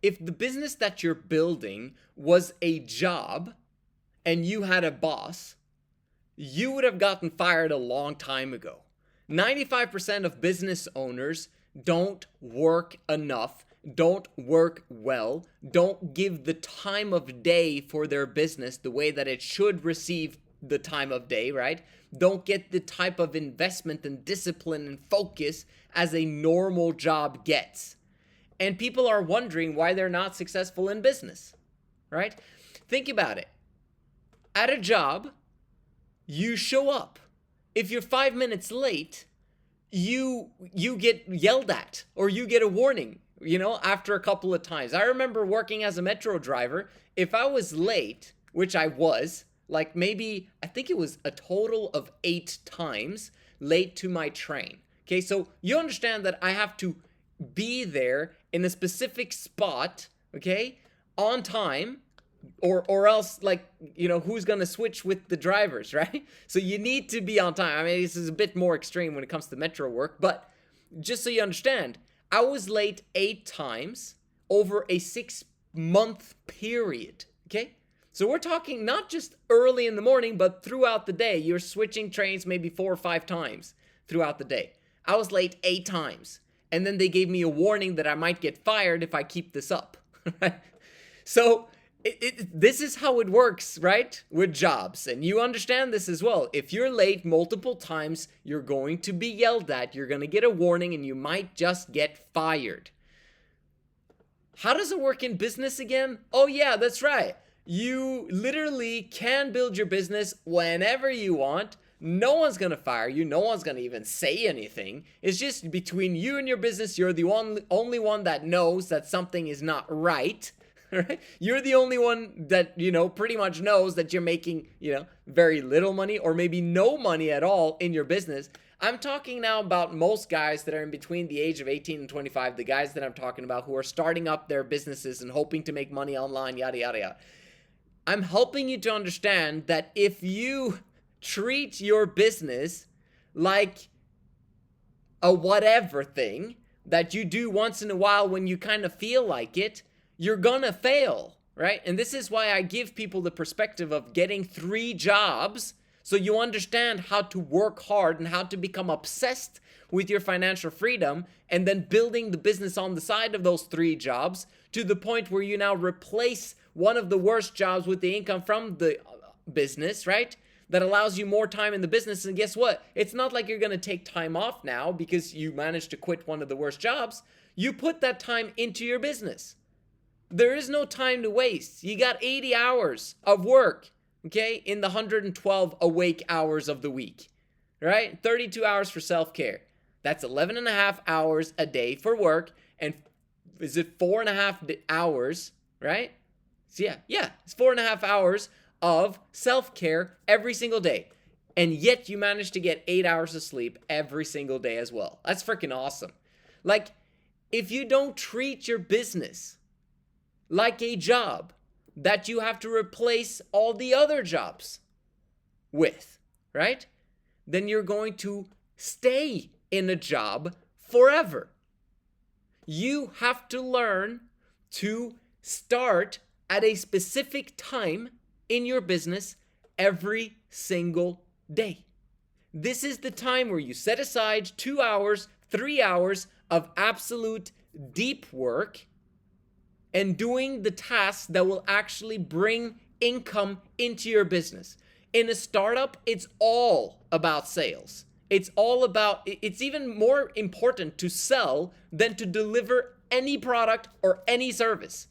If the business that you're building was a job and you had a boss, you would have gotten fired a long time ago. 95% of business owners don't work enough, don't work well, don't give the time of day for their business the way that it should receive the time of day, right? Don't get the type of investment and discipline and focus as a normal job gets. And people are wondering why they're not successful in business, right? Think about it. At a job, you show up. If you're 5 minutes late, you get yelled at or you get a warning, after a couple of times. I remember working as a metro driver. If I was late, which I was, like maybe, I think it was a total of 8 times late to my train. Okay, so you understand that I have to be there in a specific spot, okay, on time, or else, like, who's gonna switch with the drivers, right? So you need to be on time. I mean, this is a bit more extreme when it comes to metro work, but just so you understand, I was late 8 times over a 6-month period, okay? So we're talking not just early in the morning, but throughout the day. You're switching trains maybe 4 or 5 times throughout the day. I was late 8 times. And then they gave me a warning that I might get fired if I keep this up. So this is how it works, right? With jobs. And you understand this as well. If you're late multiple times, you're going to be yelled at. You're going to get a warning and you might just get fired. How does it work in business again? Oh yeah, that's right. You literally can build your business whenever you want. No one's going to fire you. No one's going to even say anything. It's just between you and your business. You're the only one that knows that something is not right. Right? You're the only one that, pretty much knows that you're making, very little money or maybe no money at all in your business. I'm talking now about most guys that are in between the age of 18 and 25, the guys that I'm talking about who are starting up their businesses and hoping to make money online, yada, yada, yada. I'm helping you to understand that if you treat your business like a whatever thing that you do once in a while when you kind of feel like it, you're gonna fail, right? And this is why I give people the perspective of getting 3 jobs so you understand how to work hard and how to become obsessed with your financial freedom, and then building the business on the side of those 3 jobs to the point where you now replace one of the worst jobs with the income from the business, right? That allows you more time in the business. And guess what? It's not like you're going to take time off now because you managed to quit one of the worst jobs. You put that time into your business. There is no time to waste. You got 80 hours of work, okay, in the 112 awake hours of the week, right? 32 hours for self-care. That's 11 and a half hours a day for work. And is it 4.5 hours, right? So yeah, it's 4.5 hours of self-care every single day. And yet you manage to get 8 hours of sleep every single day as well. That's freaking awesome. Like, if you don't treat your business like a job that you have to replace all the other jobs with, right? Then you're going to stay in a job forever. You have to learn to start at a specific time in your business every single day. This is the time where you set aside 2 hours, 3 hours of absolute deep work and doing the tasks that will actually bring income into your business. In a startup, it's all about sales. It's even more important to sell than to deliver any product or any service,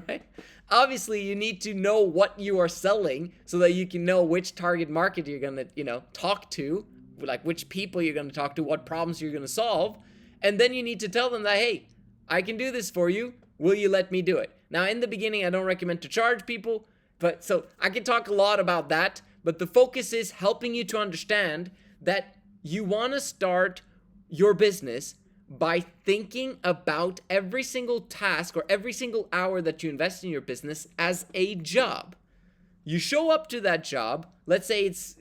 right? Obviously, you need to know what you are selling so that you can know which target market you're going to, talk to, like which people you're going to talk to, what problems you're going to solve. And then you need to tell them that, hey, I can do this for you. Will you let me do it? Now, in the beginning, I don't recommend to charge people, but so I can talk a lot about that, but the focus is helping you to understand that you want to start your business by thinking about every single task or every single hour that you invest in your business as a job. You show up to that job, let's say it's,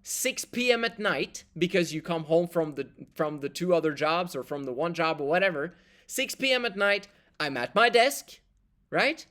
6 p.m. at night because you come home from the 2 other jobs or from the one job or whatever. 6 p.m. at night, I'm at my desk, right?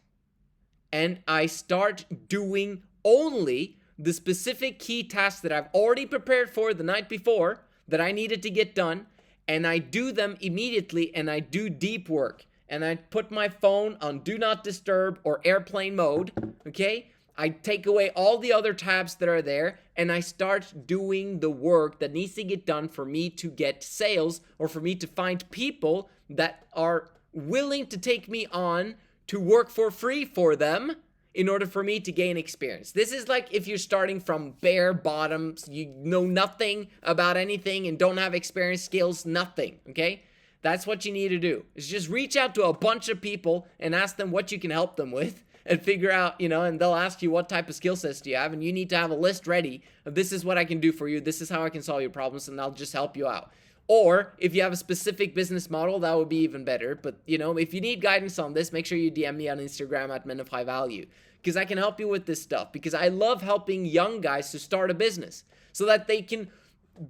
And I start doing only the specific key tasks that I've already prepared for the night before that I needed to get done, and I do them immediately, and I do deep work, and I put my phone on do not disturb or airplane mode, okay? I take away all the other tabs that are there, and I start doing the work that needs to get done for me to get sales, or for me to find people that are willing to take me on to work for free for them in order for me to gain experience. This is like if you're starting from bare bottoms, you know nothing about anything and don't have experience, skills, nothing, okay? That's what you need to do, is just reach out to a bunch of people and ask them what you can help them with, and figure out, and they'll ask you what type of skill sets do you have, and you need to have a list ready of this is what I can do for you, this is how I can solve your problems, and I'll just help you out. Or if you have a specific business model, that would be even better. But, if you need guidance on this, make sure you DM me on Instagram at Men of High Value, because I can help you with this stuff, because I love helping young guys to start a business so that they can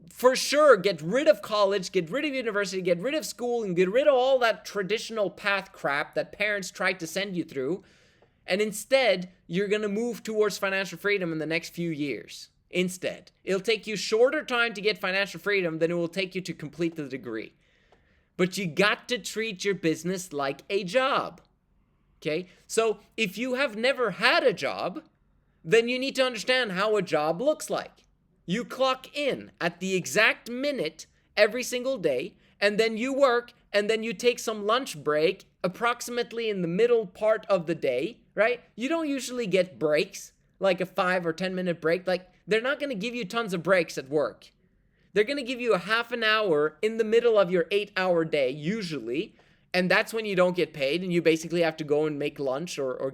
for sure get rid of college, get rid of university, get rid of school, and get rid of all that traditional path crap that parents tried to send you through. And instead, you're going to move towards financial freedom in the next few years. Instead, it'll take you shorter time to get financial freedom than it will take you to complete the degree. But you got to treat your business like a job. Okay? So if you have never had a job, then you need to understand how a job looks like. You clock in at the exact minute every single day, and then you work, and then you take some lunch break approximately in the middle part of the day, right? You don't usually get breaks, like a 5 or 10 minute break. Like, they're not going to give you tons of breaks at work. They're going to give you a half an hour in the middle of your 8-hour day, usually, and that's when you don't get paid, and you basically have to go and make lunch or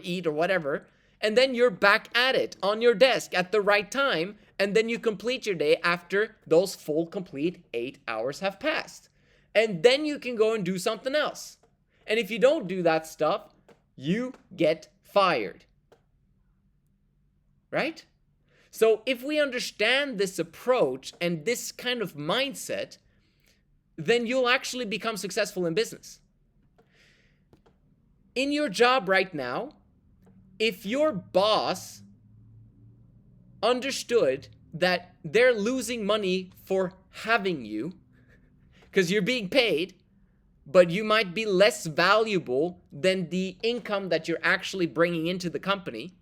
eat or whatever, and then you're back at it on your desk at the right time, and then you complete your day after those full complete 8 hours have passed. And then you can go and do something else. And if you don't do that stuff, you get fired. Right? So if we understand this approach and this kind of mindset, then you'll actually become successful in business. In your job right now, if your boss understood that they're losing money for having you, because you're being paid, but you might be less valuable than the income that you're actually bringing into the company,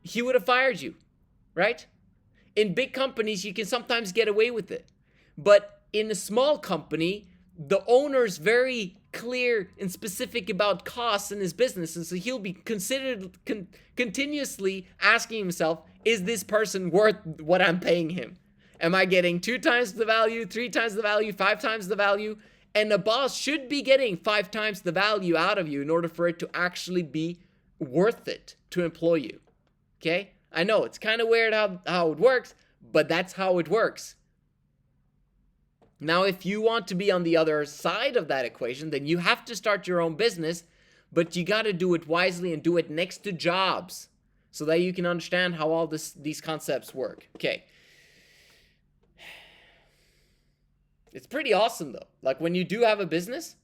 he would have fired you, right? In big companies, you can sometimes get away with it. But in a small company, the owner's very clear and specific about costs in his business, and so he'll be continuously asking himself, is this person worth what I'm paying him? Am I getting 2 times the value, 3 times the value, 5 times the value? And the boss should be getting 5 times the value out of you in order for it to actually be worth it to employ you. Okay? I know it's kind of weird how it works, but that's how it works. Now, if you want to be on the other side of that equation, then you have to start your own business, but you got to do it wisely and do it next to jobs so that you can understand how all these concepts work. Okay. It's pretty awesome though. Like when you do have a business,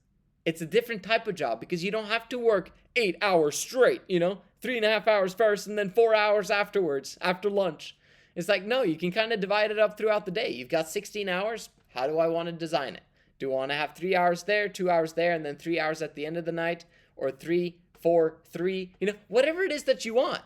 it's a different type of job because you don't have to work 8 hours straight, 3.5 hours first and then 4 hours afterwards, after lunch. It's like, no, you can kind of divide it up throughout the day. You've got 16 hours. How do I want to design it? Do I want to have 3 hours there, 2 hours there, and then 3 hours at the end of the night? Or 3, 4, 3, whatever it is that you want.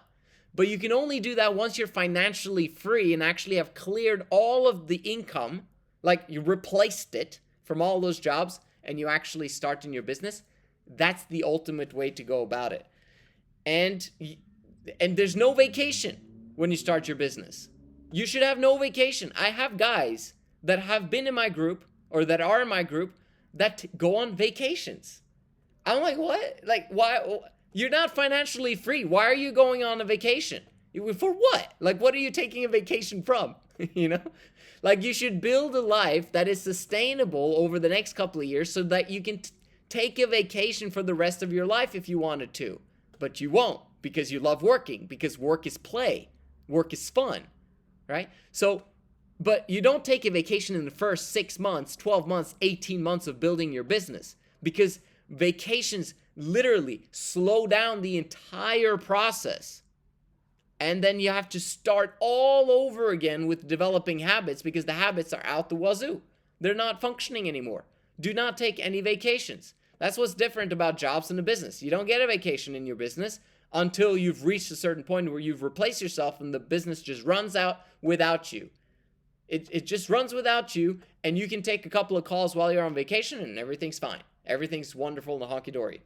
But you can only do that once you're financially free and actually have cleared all of the income, like you replaced it from all those jobs, and you actually start in your business. That's the ultimate way to go about it. And there's no vacation when you start your business. You should have no vacation. I have guys that have been in my group or that are in my group that go on vacations. I'm like, what? Like, why? You're not financially free. Why are you going on a vacation? For what? Like, what are you taking a vacation from? Like, you should build a life that is sustainable over the next couple of years so that you can take a vacation for the rest of your life if you wanted to. But you won't because you love working, because work is play. Work is fun, right? So, but you don't take a vacation in the first 6 months, 12 months, 18 months of building your business, because Vacations literally slow down the entire process. And then you have to start all over again with developing habits because the habits are out the wazoo. They're not functioning anymore. Do not take any vacations. That's what's different about jobs in a business. You don't get a vacation in your business until you've reached a certain point where you've replaced yourself and the business just runs out without you. It just runs without you, and you can take a couple of calls while you're on vacation and everything's fine. Everything's wonderful and honky-dory.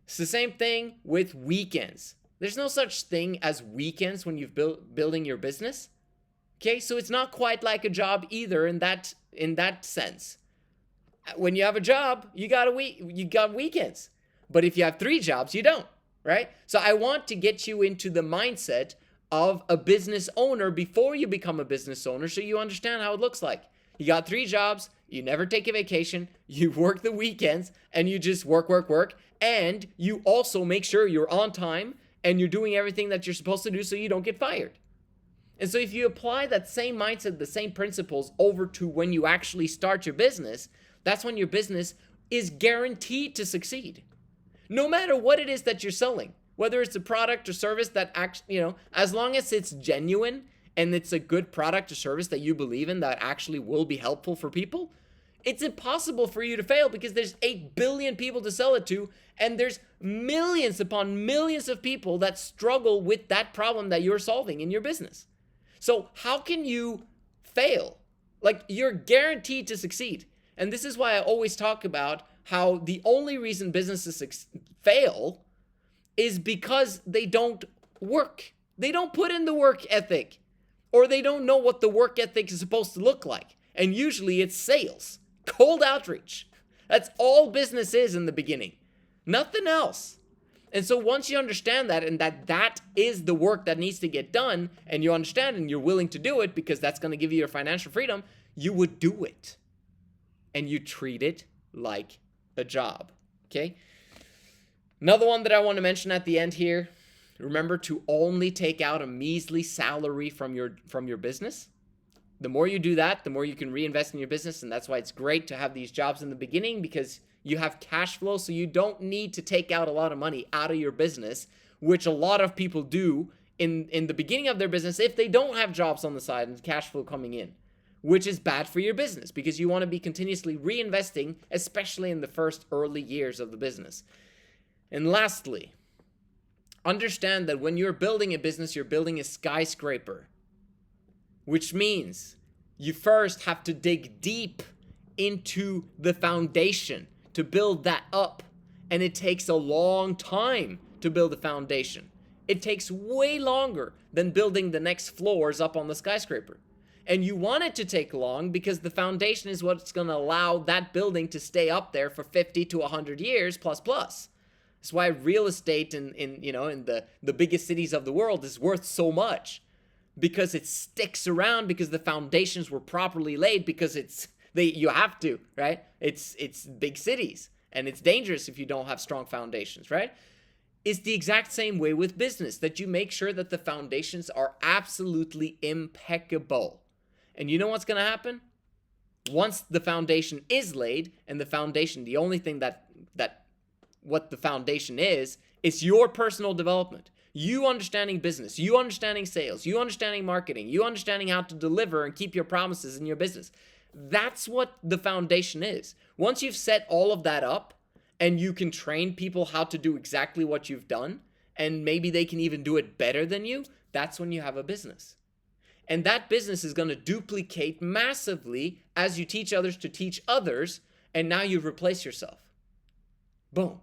It's the same thing with weekends. There's no such thing as weekends when you've building your business. Okay, so it's not quite like a job either in that sense. When you have a job, you got weekends. But if you have 3 jobs, you don't, right? So I want to get you into the mindset of a business owner before you become a business owner so you understand how it looks like. You got 3 jobs, you never take a vacation, you work the weekends, and you just work, and you also make sure you're on time and you're doing everything that you're supposed to do so you don't get fired. And so if you apply that same mindset, the same principles over to when you actually start your business, that's when your business is guaranteed to succeed. No matter what it is that you're selling, whether it's a product or service that actually, as long as it's genuine and it's a good product or service that you believe in that actually will be helpful for people, it's impossible for you to fail because there's 8 billion people to sell it to, and there's millions upon millions of people that struggle with that problem that you're solving in your business. So how can you fail? Like, you're guaranteed to succeed. And this is why I always talk about how the only reason businesses fail is because they don't work. They don't put in the work ethic, or they don't know what the work ethic is supposed to look like. And usually it's sales, cold outreach. That's all business is in the beginning, nothing else. And so once you understand that, and that is the work that needs to get done, and you understand and you're willing to do it because that's going to give you your financial freedom, you would do it. And you treat it like a job, okay? Another one that I want to mention at the end here, remember to only take out a measly salary from your business. The more you do that, the more you can reinvest in your business, and that's why it's great to have these jobs in the beginning, because you have cash flow, so you don't need to take out a lot of money out of your business, which a lot of people do in the beginning of their business if they don't have jobs on the side and cash flow coming in, which is bad for your business because you want to be continuously reinvesting, especially in the first early years of the business. And lastly, understand that when you're building a business, you're building a skyscraper, which means you first have to dig deep into the foundation to build that up. And it takes a long time to build a foundation. It takes way longer than building the next floors up on the skyscraper. And you want it to take long because the foundation is what's going to allow that building to stay up there for 50 to 100 years plus. That's why real estate in the biggest cities of the world is worth so much, because it sticks around because the foundations were properly laid, because you have to, right? It's big cities, and it's dangerous if you don't have strong foundations, right? It's the exact same way with business, that you make sure that the foundations are absolutely impeccable. And you know what's going to happen? Once the foundation is laid, and the only thing that what the foundation is your personal development. You understanding business, you understanding sales, you understanding marketing, you understanding how to deliver and keep your promises in your business. That's what the foundation is. Once you've set all of that up and you can train people how to do exactly what you've done, and maybe they can even do it better than you, that's when you have a business. And that business is going to duplicate massively as you teach others to teach others, and now you've replaced yourself. Boom.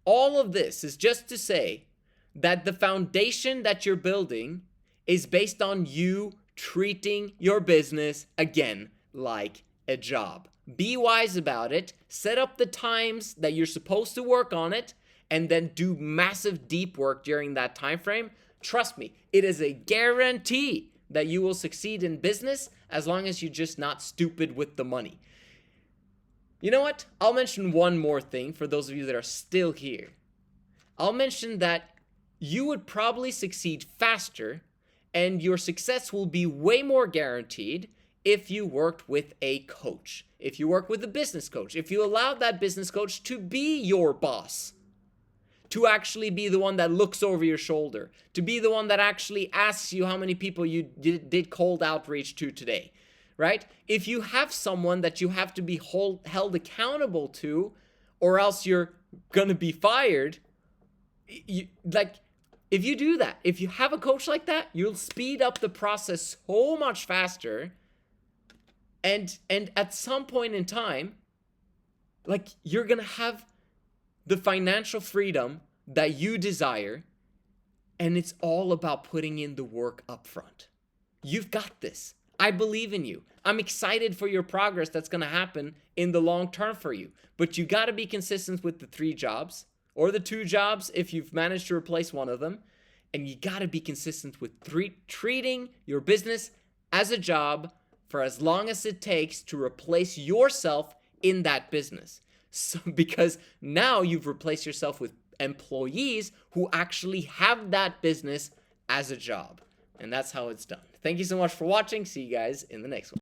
All of this is just to say that the foundation that you're building is based on you treating your business, again, like a job. Be wise about it. Set up the times that you're supposed to work on it, and then do massive deep work during that time frame. Trust me, it is a guarantee that you will succeed in business as long as you're just not stupid with the money. You know what? I'll mention one more thing for those of you that are still here. I'll mention that you would probably succeed faster, and your success will be way more guaranteed if you worked with a coach, if you work with a business coach, if you allowed that business coach to be your boss, to actually be the one that looks over your shoulder, to be the one that actually asks you how many people you did cold outreach to today, right? If you have someone that you have to be held accountable to, or else you're gonna be fired, if you do that, if you have a coach like that, you'll speed up the process so much faster. And at some point in time, like, you're gonna have the financial freedom that you desire, and it's all about putting in the work up front. You've got this. I believe in you. I'm excited for your progress that's gonna happen in the long term for you. But you gotta be consistent with the 3 jobs, or the 2 jobs if you've managed to replace one of them. And you gotta be consistent with treating your business as a job for as long as it takes to replace yourself in that business. So, because now you've replaced yourself with employees who actually have that business as a job. And that's how it's done. Thank you so much for watching. See you guys in the next one.